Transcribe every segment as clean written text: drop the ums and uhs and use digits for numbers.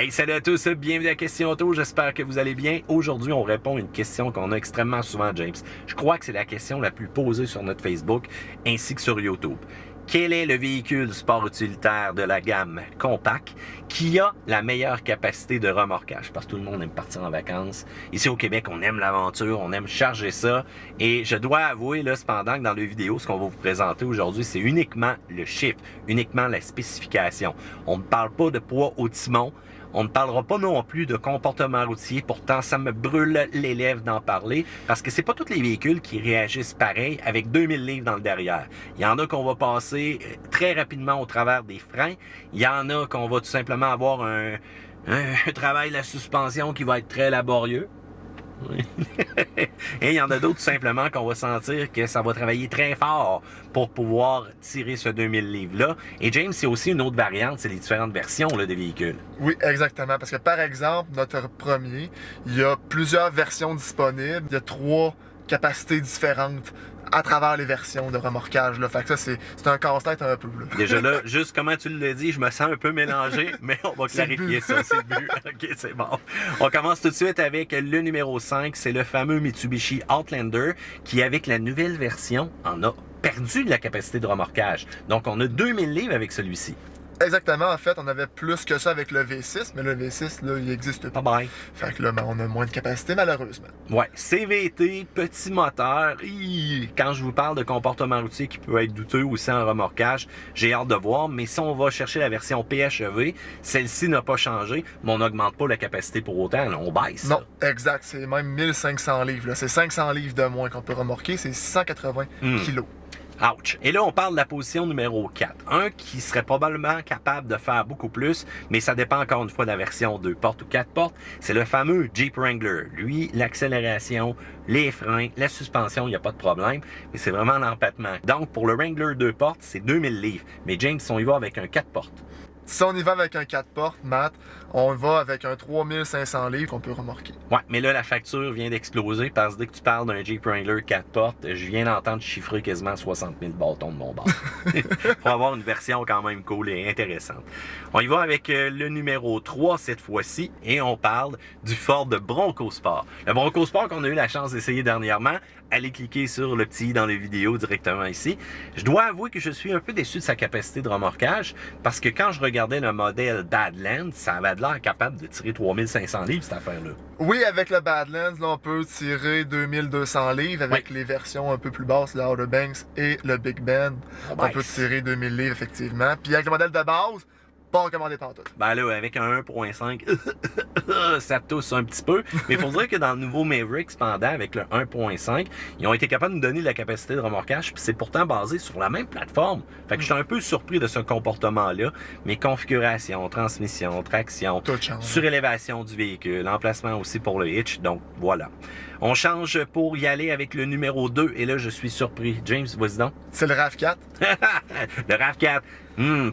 Hey, salut à tous, bienvenue à Question Auto, j'espère que vous allez bien. Aujourd'hui, on répond à une question qu'on a extrêmement souvent, James. Je crois que c'est la question la plus posée sur notre Facebook ainsi que sur YouTube. Quel est le véhicule sport utilitaire de la gamme Compact qui a la meilleure capacité de remorquage? Parce que tout le monde aime partir en vacances. Ici au Québec, on aime l'aventure, on aime charger ça. Et je dois avouer, là, cependant, que dans la vidéo, ce qu'on va vous présenter aujourd'hui, c'est uniquement le chiffre, uniquement la spécification. On ne parle pas de poids au timon. On ne parlera pas non plus de comportement routier, pourtant ça me brûle les lèvres d'en parler, parce que c'est pas tous les véhicules qui réagissent pareil avec 2000 livres dans le derrière. Il y en a qu'on va passer très rapidement au travers des freins, il y en a qu'on va tout simplement avoir un travail de la suspension qui va être très laborieux. Et il y en a d'autres tout simplement qu'on va sentir que ça va travailler très fort pour pouvoir tirer ce 2000 livres-là. Et James, c'est aussi une autre variante, c'est les différentes versions là, des véhicules. Oui, exactement. Parce que par exemple, notre premier, il y a plusieurs versions disponibles. Il y a 3 capacités différentes à travers les versions de remorquage. Là. Fait que ça, c'est un casse-tête un peu. Là. Déjà là, juste comment tu l'as dit, je me sens un peu mélangé, mais on va clarifier ça, c'est le but. Ok, c'est bon. On commence tout de suite avec le numéro 5, c'est le fameux Mitsubishi Outlander qui, avec la nouvelle version, en a perdu de la capacité de remorquage. Donc, on a 2000 livres avec celui-ci. Exactement, en fait, on avait plus que ça avec le V6, mais le V6, là, il n'existe pas. Bye bye. Fait que là, ben, on a moins de capacité, malheureusement. Ouais, CVT, petit moteur. Quand je vous parle de comportement routier qui peut être douteux aussi en remorquage, j'ai hâte de voir, mais si on va chercher la version PHEV, celle-ci n'a pas changé, mais on n'augmente pas la capacité pour autant, là, on baisse. Non, exact, c'est même 1500 livres. Là. C'est 500 livres de moins qu'on peut remorquer, c'est 680 kilos. Ouch! Et là, on parle de la position numéro 4. Un qui serait probablement capable de faire beaucoup plus, mais ça dépend encore une fois de la version 2 portes ou 4 portes. C'est le fameux Jeep Wrangler. Lui, l'accélération, les freins, la suspension, il n'y a pas de problème, mais c'est vraiment l'empattement. Donc, pour le Wrangler 2 portes, c'est 2000 livres. Mais James, on y va avec un 4 portes. Si on y va avec un 4 portes, Matt, on va avec un 3500 livres qu'on peut remorquer. Ouais, mais là, la facture vient d'exploser parce que dès que tu parles d'un Jeep Wrangler 4 portes, je viens d'entendre chiffrer quasiment 60 000 bâtons de mon bord. Pour avoir une version quand même cool et intéressante. On y va avec le numéro 3 cette fois-ci et on parle du Ford Bronco Sport. Le Bronco Sport qu'on a eu la chance d'essayer dernièrement, allez cliquer sur le petit dans les vidéos directement ici. Je dois avouer que je suis un peu déçu de sa capacité de remorquage parce que quand je regardais le modèle Badlands, ça avait l'air capable de tirer 3500 livres cette affaire-là. Oui, avec le Badlands, là, on peut tirer 2200 livres avec les versions un peu plus basses, le Outer Banks et le Big Bend. On peut tirer 2000 livres effectivement. Puis avec le modèle de base, pas recommandé pantoute. Ben là, avec un 1.5, ça tousse un petit peu. Mais il faut dire que dans le nouveau Maverick, cependant, avec le 1.5, ils ont été capables de nous donner la capacité de remorquage, puis c'est pourtant basé sur la même plateforme. Fait que je suis un peu surpris de ce comportement-là. Mais configuration, transmission, traction, surélévation du véhicule, emplacement aussi pour le hitch, donc voilà. On change pour y aller avec le numéro 2, et là, je suis surpris. James, vas-y donc. C'est le RAV4. Le RAV4.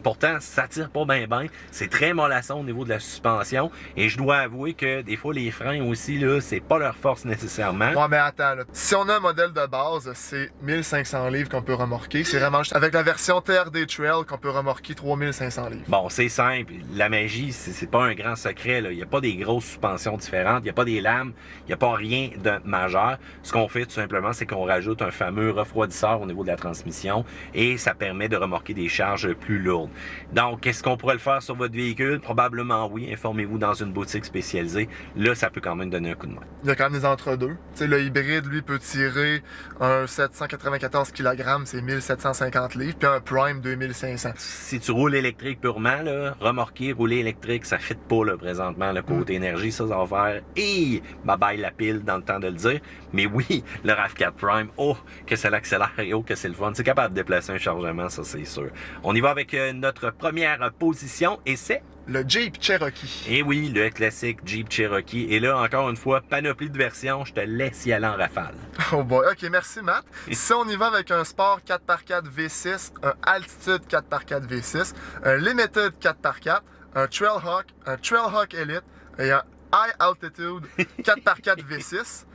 Pourtant, ça tire pas bien. C'est très mollasson au niveau de la suspension. Et je dois avouer que des fois, les freins aussi, là, c'est pas leur force nécessairement. Ouais, mais attends, là. Si on a un modèle de base, c'est 1500 livres qu'on peut remorquer. C'est vraiment juste avec la version TRD Trail qu'on peut remorquer 3500 livres. Bon, c'est simple. La magie, c'est pas un grand secret, là. Il n'y a pas des grosses suspensions différentes. Il n'y a pas des lames. Il n'y a pas rien de majeur. Ce qu'on fait, tout simplement, c'est qu'on rajoute un fameux refroidisseur au niveau de la transmission. Et ça permet de remorquer des charges plus lourdes. Donc, est-ce qu'on pourrait le faire sur votre véhicule? Probablement oui. Informez-vous dans une boutique spécialisée. Là, ça peut quand même donner un coup de main. Il y a quand même des entre-deux. Tu sais, le hybride, lui, peut tirer un 794 kg, c'est 1750 livres, puis un Prime, 2500. Si tu roules électrique purement, là, remorquer, rouler électrique, ça ne fit pas là, présentement. Le côté énergie, ça va faire et bye-bye la pile dans le temps de le dire. Mais oui, le RAV4 Prime, oh, que ça l'accélère et oh, que c'est le fun. C'est capable de déplacer un chargement, ça c'est sûr. On y va avec notre première position et c'est le Jeep Cherokee. Et oui, le classique Jeep Cherokee. Et là, encore une fois, panoplie de versions, je te laisse y aller en rafale. Oh boy, ok, merci Matt. Si on y va avec un Sport 4x4 V6, un Altitude 4x4 V6, un Limited 4x4, un Trailhawk Elite et un High Altitude 4x4 V6,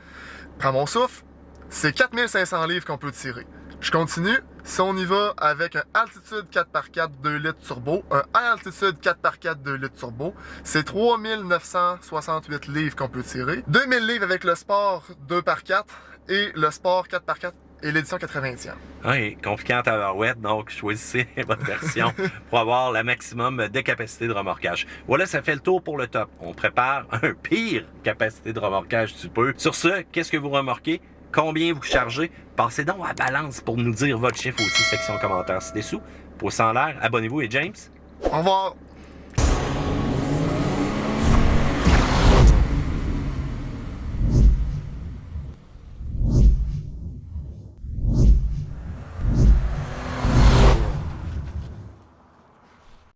prends mon souffle, c'est 4500 livres qu'on peut tirer. Je continue. Si on y va avec un Altitude 4x4 2 litres turbo, un High Altitude 4x4 2 litres turbo, c'est 3968 livres qu'on peut tirer. 2000 livres avec le Sport 2x4 et le Sport 4x4 et l'édition 80e. Oui, compliqué en tabarouette, donc choisissez votre version pour avoir la maximum de capacité de remorquage. Voilà, ça fait le tour pour le top. On prépare un pire capacité de remorquage tu peux. Sur ce, qu'est-ce que vous remorquez? Combien vous chargez? Passez donc à la balance pour nous dire votre chiffre aussi, section commentaires ci-dessous. Pouce en l'air, abonnez-vous et James. Au revoir!